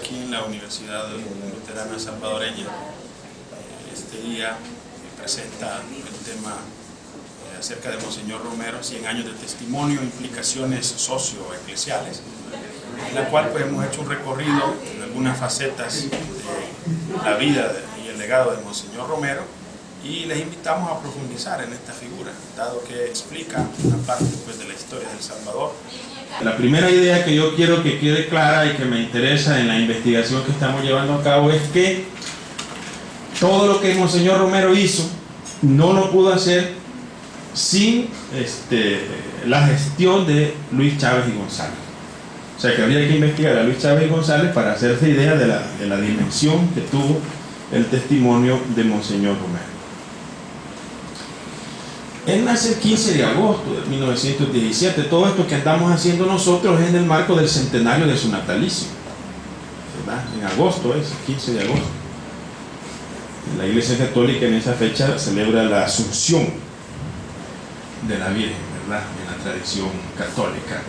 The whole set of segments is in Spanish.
aquí en la Universidad Luterana Salvadoreña. Este día presenta el tema acerca de Monseñor Romero, 100 años de testimonio e implicaciones socioeclesiales, en la cual pues, hemos hecho un recorrido en algunas facetas de la vida y el legado de Monseñor Romero, y les invitamos a profundizar en esta figura, dado que explica una parte pues, de la historia de El Salvador. La primera idea que yo quiero que quede clara y que me interesa en la investigación que estamos llevando a cabo es que todo lo que Monseñor Romero hizo no lo pudo hacer sin la gestión de Luis Chávez y González. O sea que habría que investigar a Luis Chávez y González para hacerse idea de la dimensión que tuvo el testimonio de Monseñor Romero. Él nace el 15 de agosto de 1917. Todo esto que andamos haciendo nosotros es en el marco del centenario de su natalicio, ¿verdad? En agosto, es el 15 de agosto. La Iglesia Católica en esa fecha celebra la Asunción de la Virgen, ¿verdad? En la tradición católica.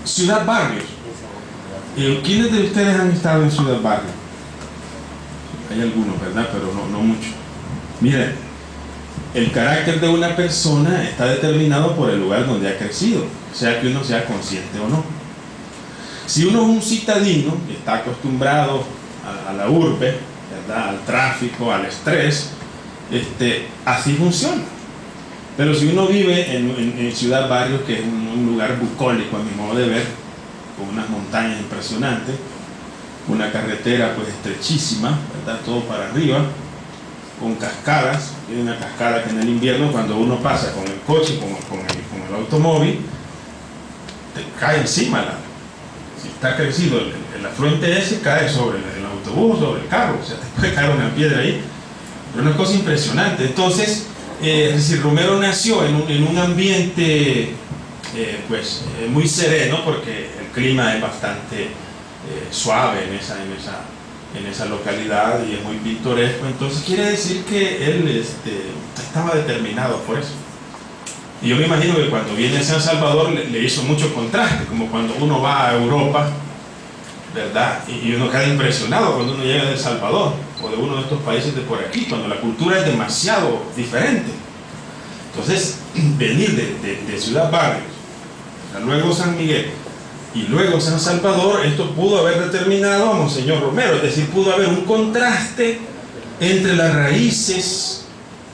Ciudad Barrios. ¿Quiénes de ustedes han estado en Ciudad Barrios? Hay algunos, ¿verdad? Pero no mucho. Miren, el carácter de una persona está determinado por el lugar donde ha crecido, sea que uno sea consciente o no. Si uno es un citadino que está acostumbrado a la urbe, ¿verdad? Al tráfico, al estrés, así funciona. Pero si uno vive en Ciudad Barrios, que es un lugar bucólico a mi modo de ver, con unas montañas impresionantes, una carretera pues estrechísima, ¿verdad? Todo para arriba, con cascadas. Hay una cascada que en el invierno, cuando uno pasa con el coche, con el automóvil, te cae encima. Si está crecido el afluente ese, cae sobre el autobús, sobre el carro, o sea, te puede caer una piedra ahí. Pero es una cosa impresionante. Entonces, es decir, Romero nació en un ambiente muy sereno, porque el clima es bastante suave en esa localidad y es muy pintoresco. Entonces quiere decir que él estaba determinado por eso. Y yo me imagino que cuando viene a San Salvador le hizo mucho contraste, como cuando uno va a Europa, ¿verdad? Y uno queda impresionado cuando uno llega de El Salvador o de uno de estos países de por aquí, cuando la cultura es demasiado diferente. Entonces, venir de Ciudad Barrios, luego San Miguel y luego San Salvador, esto pudo haber determinado a Monseñor Romero, es decir, pudo haber un contraste entre las raíces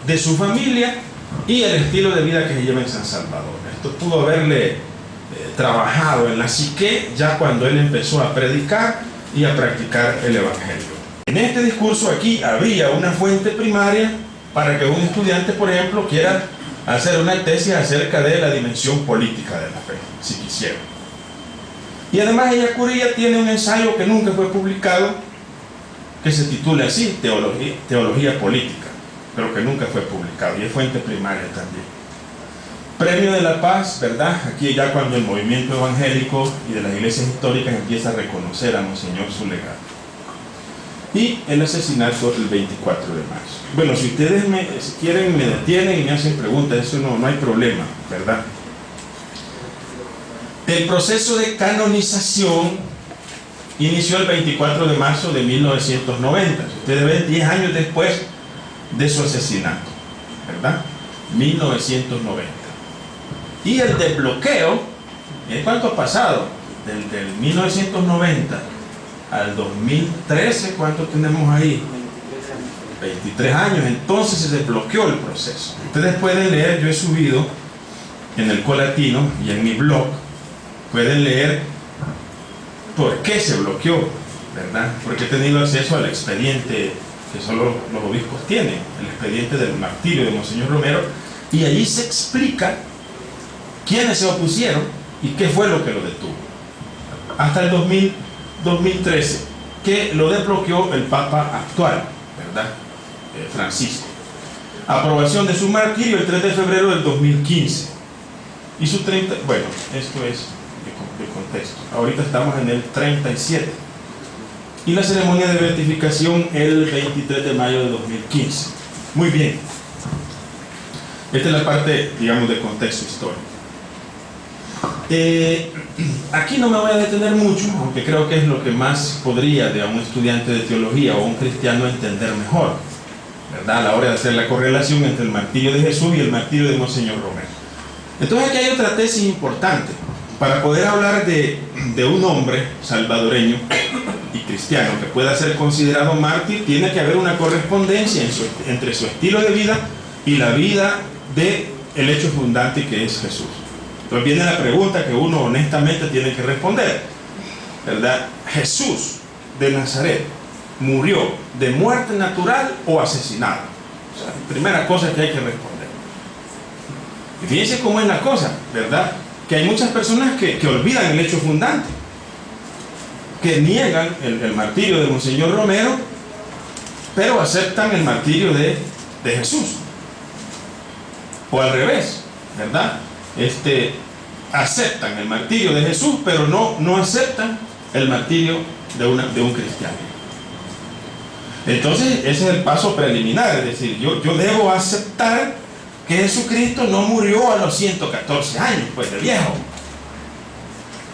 de su familia y el estilo de vida que se lleva en San Salvador. Esto pudo haberle trabajado en la psique ya cuando él empezó a predicar y a practicar el Evangelio. En este discurso aquí habría una fuente primaria para que un estudiante, por ejemplo, quiera hacer una tesis acerca de la dimensión política de la fe, si quisiera. Y además Ellacuría tiene un ensayo que nunca fue publicado, que se titula así, Teología Política, pero que nunca fue publicado, y es fuente primaria también. Premio de la Paz, ¿verdad? Aquí ya cuando el movimiento evangélico y de las iglesias históricas empieza a reconocer a Monseñor su legado. Y el asesinato el 24 de marzo. Bueno, si ustedes si quieren me detienen y me hacen preguntas, eso no hay problema, ¿verdad? El proceso de canonización inició el 24 de marzo de 1990. Ustedes ven 10 años después de su asesinato, ¿verdad? 1990. Y el desbloqueo, ¿cuánto ha pasado? Del 1990 al 2013, ¿cuánto tenemos ahí? 23 años. Entonces se desbloqueó el proceso. Ustedes pueden leer, yo he subido en el Colatino y en mi blog, pueden leer por qué se bloqueó, ¿verdad? Porque he tenido acceso al expediente que solo los obispos tienen, el expediente del martirio de Monseñor Romero, y allí se explica quiénes se opusieron y qué fue lo que lo detuvo. Hasta el 2013, que lo desbloqueó el Papa actual, ¿verdad? Francisco. Aprobación de su martirio el 3 de febrero del 2015. Y su 30, bueno, esto es de contexto. Ahorita estamos en el 37. Y la ceremonia de beatificación el 23 de mayo de 2015. Muy bien. Esta es la parte, digamos, de contexto histórico. Aquí no me voy a detener mucho, aunque creo que es lo que más podría de un estudiante de teología o un cristiano entender mejor, ¿verdad? A la hora de hacer la correlación entre el martirio de Jesús y el martirio de Monseñor Romero. Entonces aquí hay otra tesis importante. Para poder hablar de un hombre salvadoreño y cristiano que pueda ser considerado mártir, tiene que haber una correspondencia entre su estilo de vida y la vida del hecho fundante que es Jesús. Entonces viene la pregunta que uno honestamente tiene que responder, ¿verdad? ¿Jesús de Nazaret murió de muerte natural o asesinado? O sea, la primera cosa que hay que responder. Y fíjense cómo es la cosa, ¿verdad? Que hay muchas personas que olvidan el hecho fundante, que niegan el martirio de Monseñor Romero, pero aceptan el martirio de Jesús. O al revés, ¿verdad? Aceptan el martirio de Jesús, pero no aceptan el martirio de un cristiano. Entonces ese es el paso preliminar, es decir, yo debo aceptar que Jesucristo no murió a los 114 años, pues de viejo,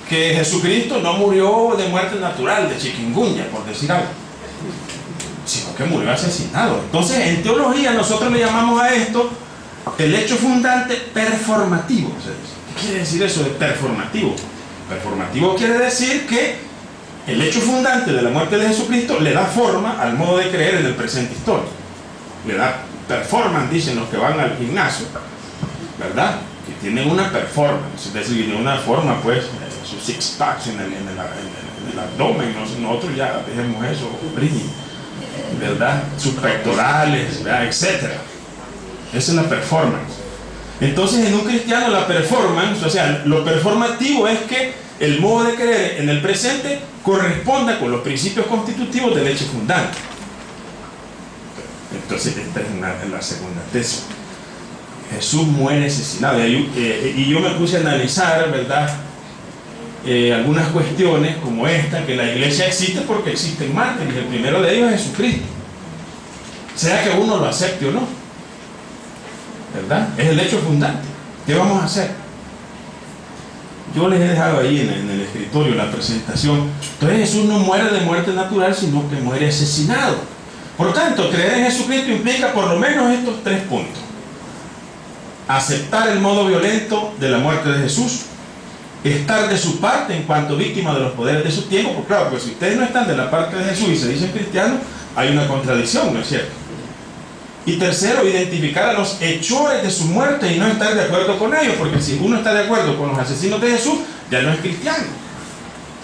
que Jesucristo no murió de muerte natural, de chikungunya, por decir algo, sino que murió asesinado. Entonces en teología nosotros le llamamos a esto el hecho fundante performativo. ¿Qué quiere decir eso de performativo? Performativo quiere decir que el hecho fundante de la muerte de Jesucristo le da forma al modo de creer en el presente histórico. Le da performance, dicen los que van al gimnasio, ¿verdad? Que tienen una performance, es decir, tienen una forma, pues, sus six packs en el abdomen, nosotros ya dejemos eso, ¿verdad? Sus pectorales, ¿verdad? Etcétera. Esa es la performance. Entonces en un cristiano la performance, o sea, lo performativo es que el modo de creer en el presente corresponda con los principios constitutivos del hecho fundante. Entonces esta es la segunda tesis. Jesús muere asesinado. Y yo me puse a analizar, ¿verdad? Algunas cuestiones como esta, que la iglesia existe porque existen mártires. El primero de ellos es Jesucristo. Sea que uno lo acepte o no, ¿verdad? Es el hecho fundante. ¿Qué vamos a hacer? Yo les he dejado ahí en el escritorio la presentación. Entonces Jesús no muere de muerte natural, sino que muere asesinado. Por tanto, creer en Jesucristo implica por lo menos estos 3 puntos. Aceptar el modo violento de la muerte de Jesús, estar de su parte en cuanto víctima de los poderes de su tiempo, porque claro, pues si ustedes no están de la parte de Jesús y se dicen cristianos, hay una contradicción, ¿no es cierto? Y tercero, identificar a los hechores de su muerte y no estar de acuerdo con ellos, porque si uno está de acuerdo con los asesinos de Jesús, ya no es cristiano.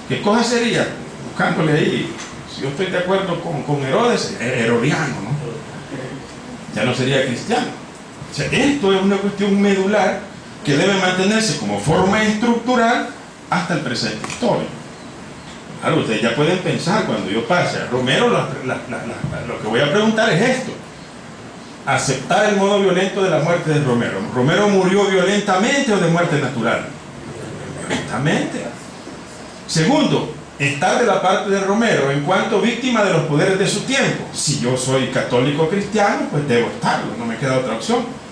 ¿Qué cosa sería? Buscándole ahí, si yo estoy de acuerdo con Herodes, herodiano, ¿no? Ya no sería cristiano. O sea, esto es una cuestión medular que debe mantenerse como forma estructural hasta el presente histórico. Claro, ustedes ya pueden pensar cuando yo pase a Romero, lo que voy a preguntar es esto. Aceptar el modo violento de la muerte de Romero. ¿Romero murió violentamente o de muerte natural? Violentamente. Segundo, estar de la parte de Romero en cuanto víctima de los poderes de su tiempo. Si yo soy católico cristiano, pues debo estarlo, no me queda otra opción.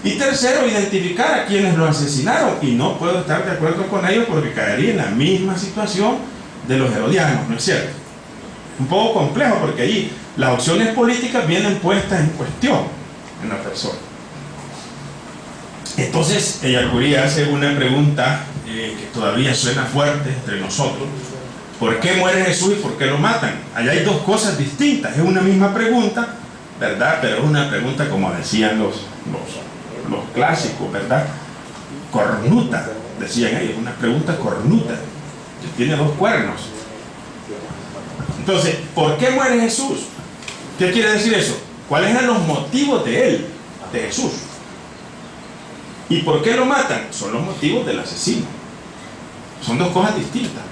Y tercero, identificar a quienes lo asesinaron, y no puedo estar de acuerdo con ellos porque caería en la misma situación de los herodianos, ¿no es cierto? Un poco complejo porque allí las opciones políticas vienen puestas en cuestión en la persona. Entonces Ellacuría hace una pregunta que todavía suena fuerte entre nosotros. ¿Por qué muere Jesús y por qué lo matan? Allá hay 2 cosas distintas, es una misma pregunta, ¿verdad? Pero es una pregunta, como decían los clásicos, ¿verdad? Cornuta, decían ellos, una pregunta cornuta, que tiene 2 cuernos. Entonces, ¿por qué muere Jesús? ¿Qué quiere decir eso? ¿Cuáles eran los motivos de él, de Jesús? ¿Y por qué lo matan? Son los motivos del asesino. Son 2 cosas distintas,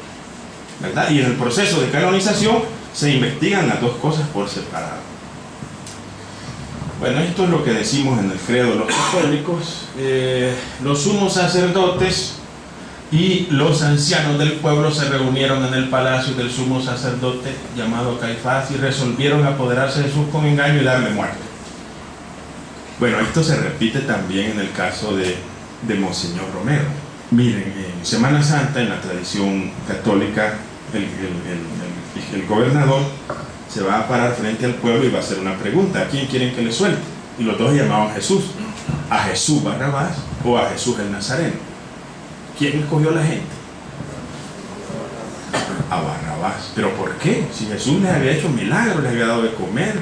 ¿verdad? Y en el proceso de canonización se investigan las 2 cosas por separado. Bueno, esto es lo que decimos en el credo de los católicos. Los sumos sacerdotes y los ancianos del pueblo se reunieron en el palacio del sumo sacerdote llamado Caifás y resolvieron apoderarse de Jesús con engaño y darle muerte. Bueno, esto se repite también en el caso de Monseñor Romero. Miren, en Semana Santa, en la tradición católica, el gobernador se va a parar frente al pueblo y va a hacer una pregunta: ¿a quién quieren que le suelte? Y los dos llamaban a Jesús: a Jesús Barrabás o a Jesús el Nazareno. ¿Quién escogió la gente? A Barrabás. ¿Pero por qué? Si Jesús les había hecho milagros, les había dado de comer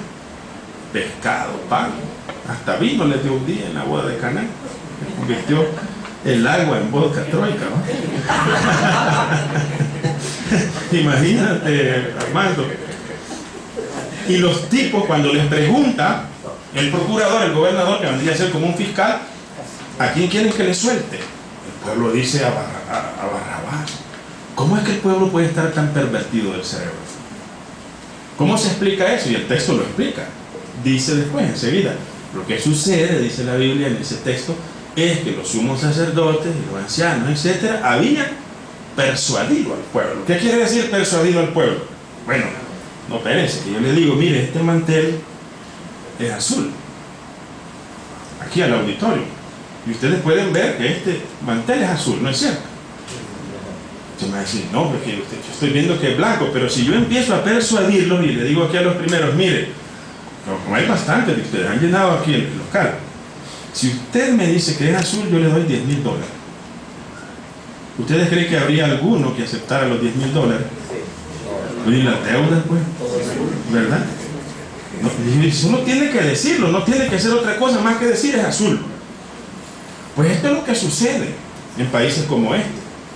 pescado, pan, hasta vino les dio un día en la boda de Caná, convirtió el agua en vodka troika, ¿no? Imagínate, Armando. Y los tipos, cuando les pregunta el procurador, el gobernador, que vendría a ser como un fiscal, ¿a quién quieren que le suelte? El pueblo dice a Barrabás. ¿Cómo es que el pueblo puede estar tan pervertido del cerebro? ¿Cómo se explica eso? Y el texto lo explica. Dice después, enseguida, lo que sucede, dice la Biblia en ese texto, es que los sumos sacerdotes y los ancianos, etcétera, habían persuadido al pueblo. ¿Qué quiere decir persuadido al pueblo? Bueno, no espérense, que yo le digo: mire, este mantel es azul, aquí al auditorio, y ustedes pueden ver que este mantel es azul, ¿no es cierto? Usted me va a decir: no, porque yo estoy viendo que es blanco. Pero si yo empiezo a persuadirlos y le digo aquí a los primeros: mire, como hay bastantes de ustedes, han llenado aquí el local, si usted me dice que es azul, yo le doy $10,000. ¿Ustedes creen que habría alguno que aceptara los $10,000? ¿Y las deudas, pues? ¿Verdad? No, uno tiene que decirlo, no tiene que hacer otra cosa más que decir es azul. Pues esto es lo que sucede en países como este,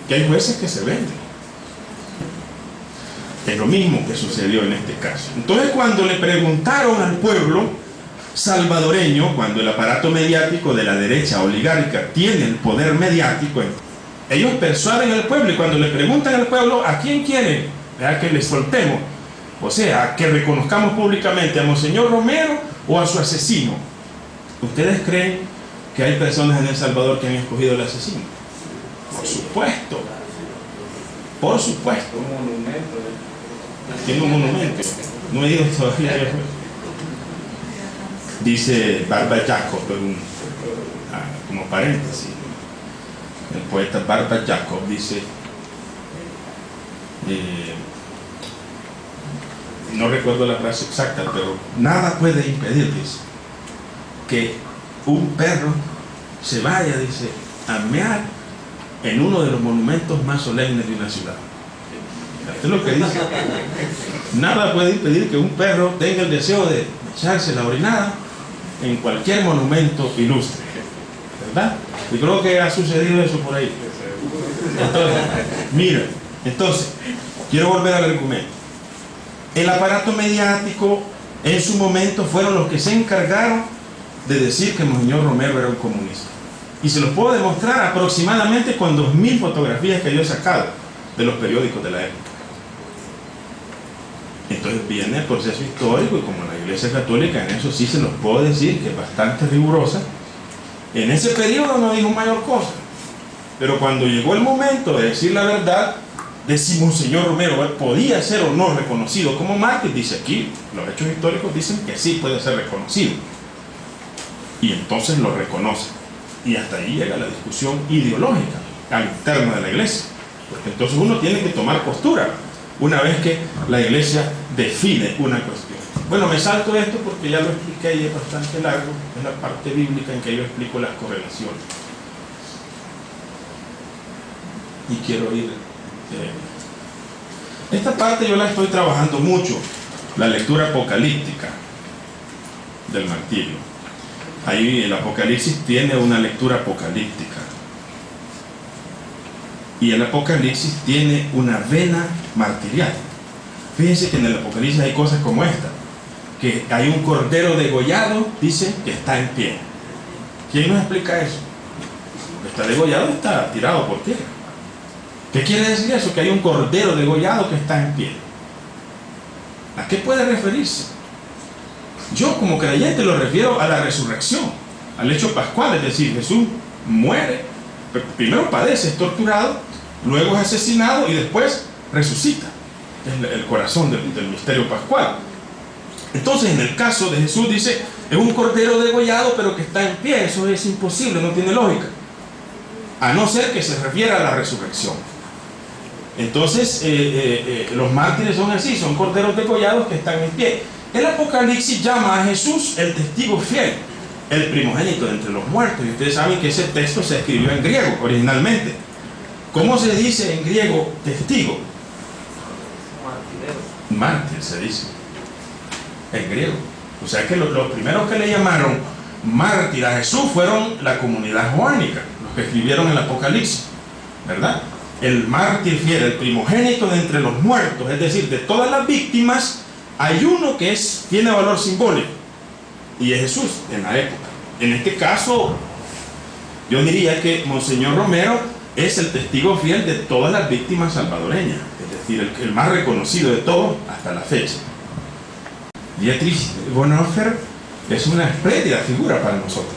que hay jueces que se venden. Es lo mismo que sucedió en este caso. Entonces, cuando le preguntaron al pueblo salvadoreño, cuando el aparato mediático de la derecha oligárquica tiene el poder mediático, ellos persuaden al pueblo, y cuando le preguntan al pueblo: ¿a quién quieren que les soltemos? O sea, que reconozcamos públicamente a Monseñor Romero o a su asesino. ¿Ustedes creen que hay personas en El Salvador que han escogido al asesino? Por supuesto. Por supuesto. Un monumento. Tiene un monumento. No he ido todavía. Dice Barba Jacob, como paréntesis, el poeta Barba Jacob dice, no recuerdo la frase exacta, pero nada puede impedir, dice, que un perro se vaya, dice, a mear en uno de los monumentos más solemnes de una ciudad. Esto es lo que dice. Nada puede impedir que un perro tenga el deseo de echarse la orinada en cualquier monumento ilustre, ¿verdad? Y creo que ha sucedido eso por ahí. Entonces, mira, quiero volver al argumento. El aparato mediático en su momento fueron los que se encargaron de decir que Monseñor Romero era un comunista. Y se los puedo demostrar aproximadamente con 2,000 fotografías que yo he sacado de los periódicos de la época. Entonces viene el proceso histórico, y como la Iglesia Católica en eso sí se los puedo decir que es bastante rigurosa, en ese periodo no dijo mayor cosa. Pero cuando llegó el momento de decir la verdad, de si Monseñor Romero podía ser o no reconocido como mártir, dice aquí, los hechos históricos dicen que sí puede ser reconocido. Y entonces lo reconoce. Y hasta ahí llega la discusión ideológica al interno de la Iglesia. Porque entonces uno tiene que tomar postura una vez que la Iglesia define una cuestión. Bueno, me salto esto porque ya lo expliqué y es bastante largo. Es la parte bíblica en que yo explico las correlaciones. Y quiero ir... esta parte yo la estoy trabajando mucho, la lectura apocalíptica del martirio. Ahí el Apocalipsis tiene una lectura apocalíptica. Y el Apocalipsis tiene una vena martirial. Fíjense que en el Apocalipsis hay cosas como esta, que hay un cordero degollado, dice, que está en pie. ¿Quién nos explica eso? Lo que está degollado está tirado por tierra. ¿Qué quiere decir eso? Que hay un cordero degollado que está en pie. ¿A qué puede referirse? Yo como creyente lo refiero a la resurrección, al hecho pascual, es decir, Jesús muere, primero padece, es torturado, luego es asesinado y después resucita. Es el corazón del misterio pascual. Entonces, en el caso de Jesús dice, es un cordero degollado pero que está en pie. Eso es imposible, no tiene lógica. a no ser que se refiera a la resurrección. Entonces, los mártires son así, son corderos degollados que están en pie. El Apocalipsis llama a Jesús el testigo fiel, el primogénito de entre los muertos. Y ustedes saben que ese texto se escribió en griego originalmente. ¿Cómo se dice en griego testigo? Mártir se dice en griego. O sea que los primeros que le llamaron mártir a Jesús fueron la comunidad joánica, los que escribieron el Apocalipsis, ¿verdad? El mártir fiel, el primogénito de entre los muertos, es decir, de todas las víctimas, hay uno que tiene valor simbólico, y es Jesús en la época. En este caso, yo diría que Monseñor Romero es el testigo fiel de todas las víctimas salvadoreñas, es decir, el más reconocido de todos hasta la fecha. Dietrich Bonhoeffer es una espléndida figura para nosotros,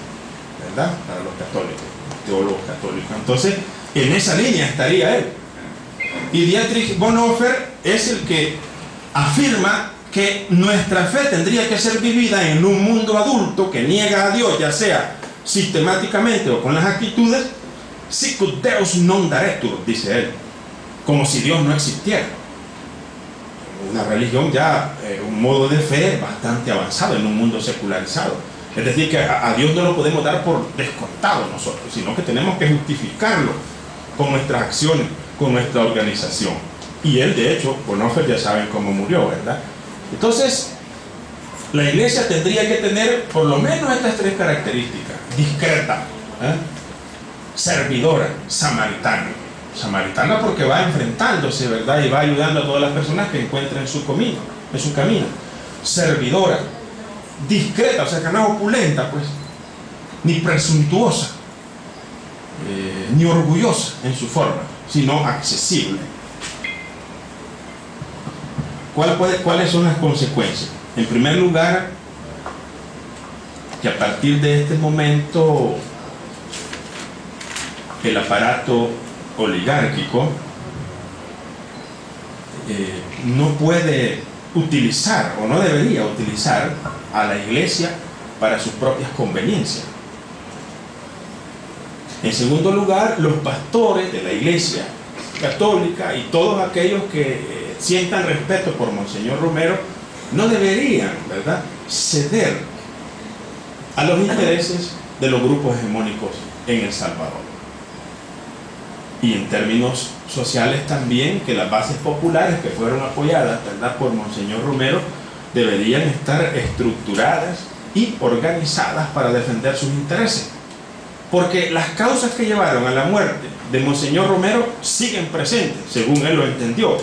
¿verdad? Para los católicos, los teólogos católicos. Entonces, en esa línea estaría él. Y Dietrich Bonhoeffer es el que afirma que nuestra fe tendría que ser vivida en un mundo adulto que niega a Dios, ya sea sistemáticamente o con las actitudes, sicut Deus non daretur, dice él, como si Dios no existiera. Una religión ya, un modo de fe bastante avanzado en un mundo secularizado. Es decir, que a Dios no lo podemos dar por descontado nosotros, sino que tenemos que justificarlo con nuestras acciones, con nuestra organización. Y él, de hecho, Bonhoeffer ya saben cómo murió, ¿verdad? Entonces, la iglesia tendría que tener por lo menos estas tres características: discreta, servidora, samaritana. Samaritana porque va enfrentándose, ¿verdad? Y va ayudando a todas las personas que encuentran en su camino. Servidora, discreta, o sea que no es opulenta, pues, ni presuntuosa, ni orgullosa en su forma, sino accesible. ¿Cuáles son las consecuencias? En primer lugar, que a partir de este momento el aparato oligárquico no puede utilizar o no debería utilizar a la iglesia para sus propias conveniencias. En segundo lugar, los pastores de la iglesia católica y todos aquellos que sientan respeto por Monseñor Romero no deberían, ¿verdad?, ceder a los intereses de los grupos hegemónicos en El Salvador. Y en términos sociales también, que las bases populares que fueron apoyadas, ¿verdad?, por Monseñor Romero deberían estar estructuradas y organizadas para defender sus intereses, porque las causas que llevaron a la muerte de Monseñor Romero siguen presentes, según él lo entendió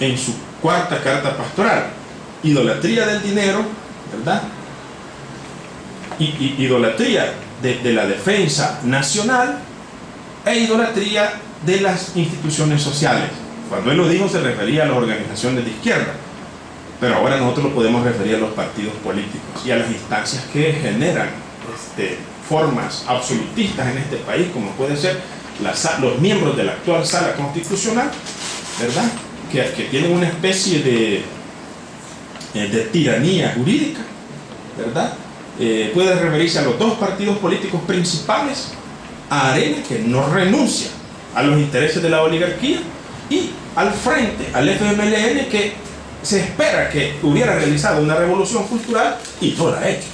en su cuarta carta pastoral: idolatría del dinero, ¿verdad?, y idolatría de la defensa nacional e idolatría de las instituciones sociales. Cuando él lo dijo se refería a las organizaciones de izquierda, pero ahora nosotros lo podemos referir a los partidos políticos y a las instancias que generan formas absolutistas en este país, como pueden ser los miembros de la actual sala constitucional, ¿verdad?, que tienen una especie de tiranía jurídica, ¿verdad? Puede referirse a los dos partidos políticos principales, a Arena, que no renuncia a los intereses de la oligarquía, y al Frente, al FMLN, que se espera que hubiera realizado una revolución cultural y no la ha hecho.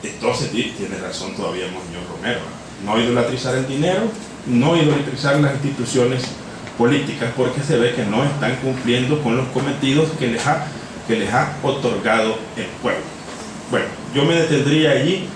Entonces tiene razón todavía Monseñor Romero: no idolatrizar el dinero, no idolatrizar las instituciones políticas, porque se ve que no están cumpliendo con los cometidos que les ha otorgado el pueblo. Bueno, yo me detendría allí.